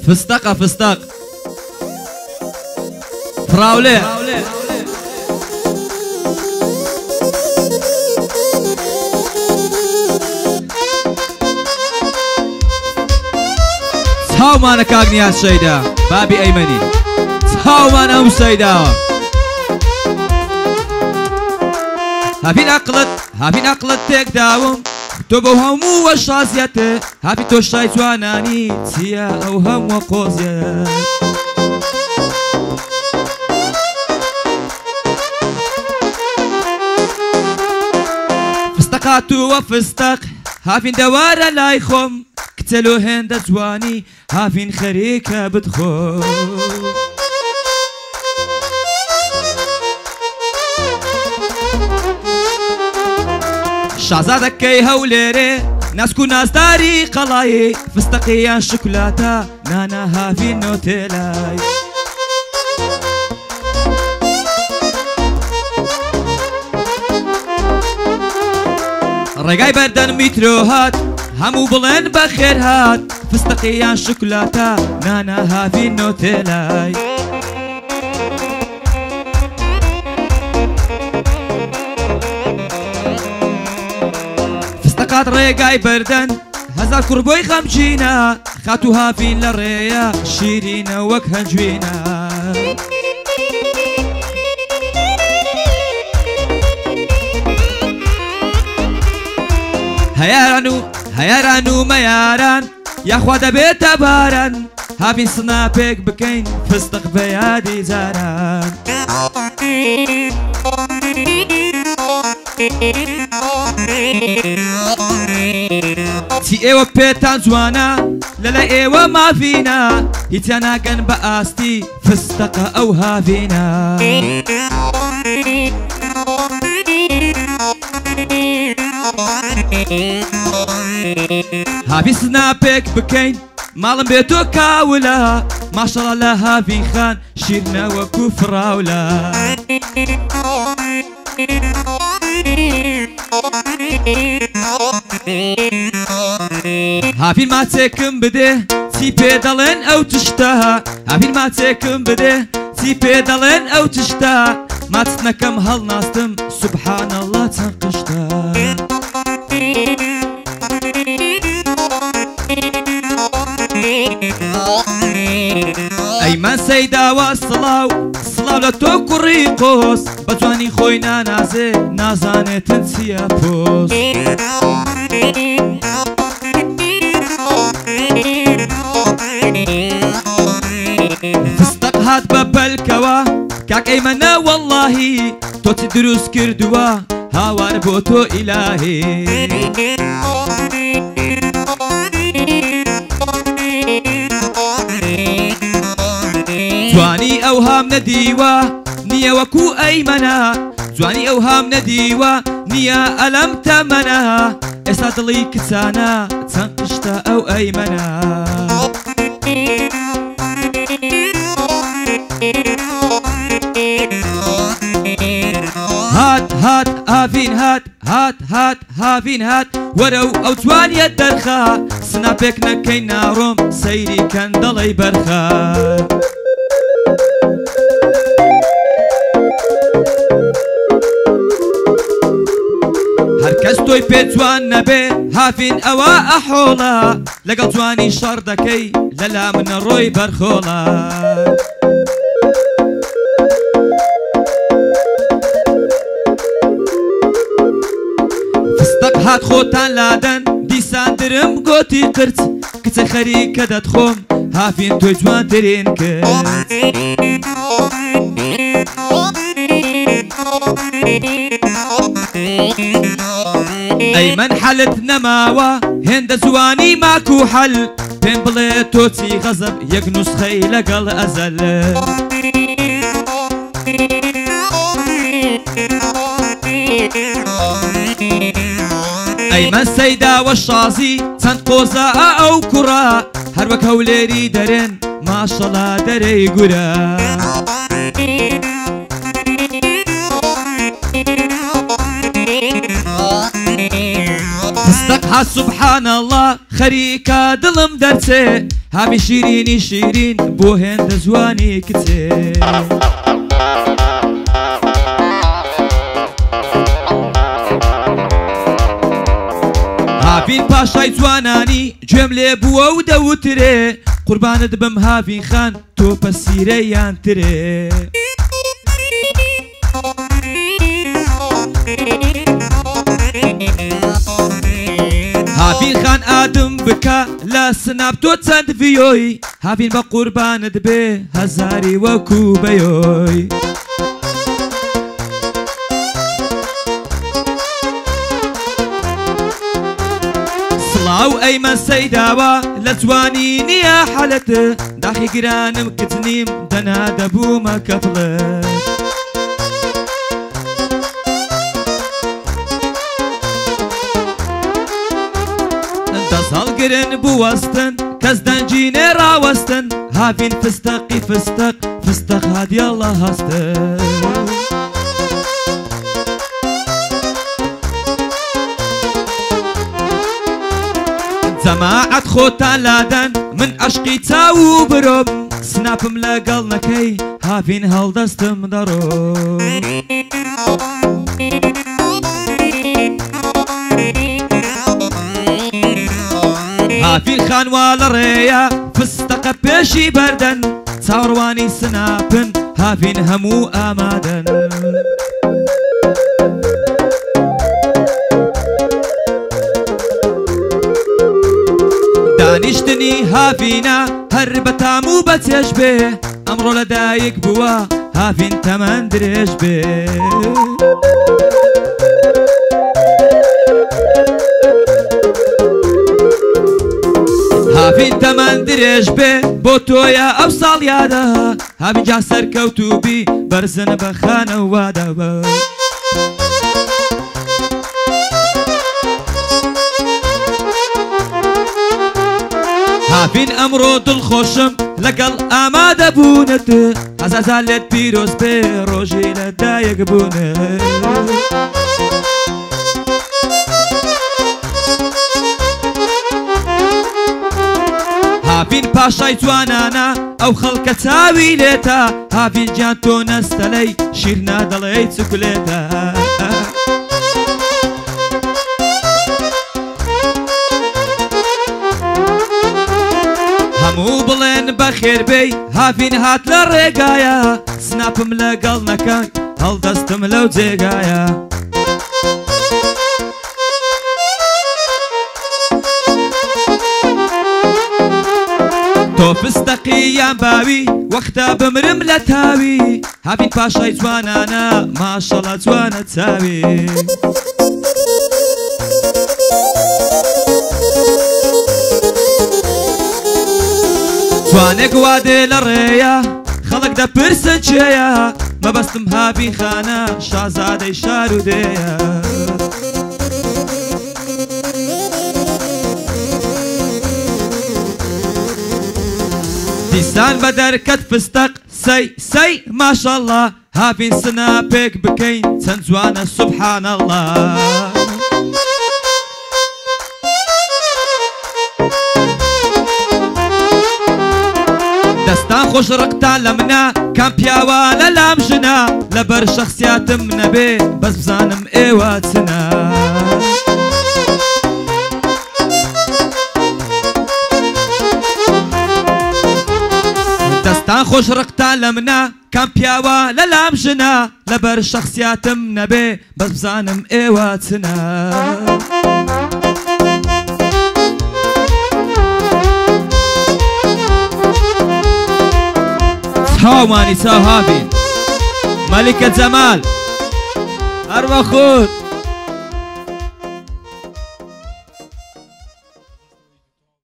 فستق فستق فراولي هاو مانا كاغنيا الشيدا بابي ايمني هاو مانا وسيدا هافين عقلت تيك داوم توبو همو وشازيته هافي تو شايتواناني تيا او هم وقوزيا فستقاتو وفستق هافين دوارا لايخم كتلو هند زواني هافين خريكة بدخو شازادك كي هوليري ناسكو ناس داري قلاي فستقيان شوكولاتا نانا هافين نوتيلاي رقاي بردن متروهات همو بلن بخير هات فستقيان شوكولاتا نانا هافين نوتيلاي فستقات رقاي بردن هزار كربوي خمجينا خاتو هافين للريا شيرينا وك هنجوينا هيارانو مياران يا خوا دبيت باران هافين سنابك بكين فستق بيادي زاران تي ايوه بيتان زوانا للا ايوه ما فينا هيتانا كان بأستي فستق او هافينا هافي سنابك بكين مالم بيتو كاولا ما شاء الله هافي خان شيرنا وكو فراولا هافي ما تيكم بده تي بيدالين او تشتها هافي ما تيكم بده تي بيدالين او تشتها ما تتنكم هالناستم سبحان الله تنقشتا ايمن سيدا والصلاو صلاو لتو كوريقوس بجواني خوينا نازي نازاني تنسيا بوس فستق هات ببالكوا كاك ايمنا والله تو تدروس كردوا هاوار بوتو الهي جواني اوهام نديوا نيا وكو ايمنا جواني اوهام نديوا نيا الم تمنا اسادلي كتانا تنقشتا او ايمنا هات هافين هات هافين هات ورو او جواني الدرخا سنابك نكين ناروم سيري كان ضلي برخا هركز توي بيت جوان نبي هافين اوا احولا لقى جواني شردكي للا من الروي برخولا فستق هات خوتان لادن ديسان درم قوتي قرت كتا خريكة دادخوم هافين توي جوان ترين كرت ايمن حلت نماوة هند زواني ماكو حل بين بليتو تي غزب يقنوس خيلة قل ازل ايمن سيدا والشازي تنقوزا او كرا هروك هوليري درين ما شاء الله دري قرا فستق سبحان الله خريكا دلم درسي هاوی شیرینی شیرین بۆ هێندە جوانی کچێ هاوین پاشای جوانانی گوێم لێ بووە و دەوترێ قوربانت بم هاوین خان تۆ پەسیرەیان ترێ هاوین خان ئادم بکە لە سناب تۆ چەند ڤیۆی هاوین بە قوربانت بێ هەزاری وەکو بەیۆی سڵاو ئەیمە سەیداوە لە جوانی نییە حەلەت داخی گرانم کتنیم دەنا دەبوومە کەفڵت هەڵگرن بوەستن کەس دەنجینێ ڕاوەستن هاوین فستەقی فستەق فستەق هادیەڵە هەستن جەماعەت خۆتان لادەن من عەشقی چاو و برۆم سناپم لەگەڵ نەکەی هاوین هەڵدەستم دەڕۆ هاوین خانوا لە ڕێیە فستەقە پێشی بەردەن چاوەڕوانی سناپن هاوین هەموو ئامادەن دانیشتنی هاوینە هەر بەتام و بەچێش بێ ئەمڕۆ لەدایک بووە هاوین تەمەن درێژ بێ هاوین تەمەن درێژ بێ بۆ تۆیە ئەو ساڵ یادە هاوین جا سەرکەوتوبی بەرزن بە خانەوادە بە هاوین ئەمڕۆ دڵخۆشم لەگەڵ ئامادە بوونت هەزار لێت پیرۆز بێ ڕۆژی لەدایک بوونت هاوین پاشای جوانانە ئەو خەڵکە چاوی لێتە هاوین گیان تۆ نەستەلەی شیر نادەڵێی چکولێتە هەموو بڵێن بەخێربێی هاوین هات لە ڕێگایە سناپم لەگەڵ نەکەی هەڵدەستم لەو جێگایە تۆ فستەقی یان باوی وەختە بمرم لە تاوی هاوین پاشای جوانانە ماشەڵە جوانە چاوی جوانێک وادێ لە ڕێیە خەڵک دەپرسن چێیە مەبەستم هاوین خانە شازادەی شار و دێیە دیسان بە دەرکەت فستەق سەی سەی ماشەڵڵا هاوین سناپێک بکەین چەند جوانە سوبحانەڵڵا دەستان خۆش ڕقتان لە منە کام پیاوە لە لام ژنە لەبەر شەخسیاتم نەبێ بەس بزانم ئێوە چنە دەستان خۆش ڕقتان لە منە کام پیاوە لە لام ژنە لەبەر شەخسیاتم نەبێ بەس بزانم ئێوە چنە چاومانی چاو هاوین مەلیکە جەمال هەروە خۆت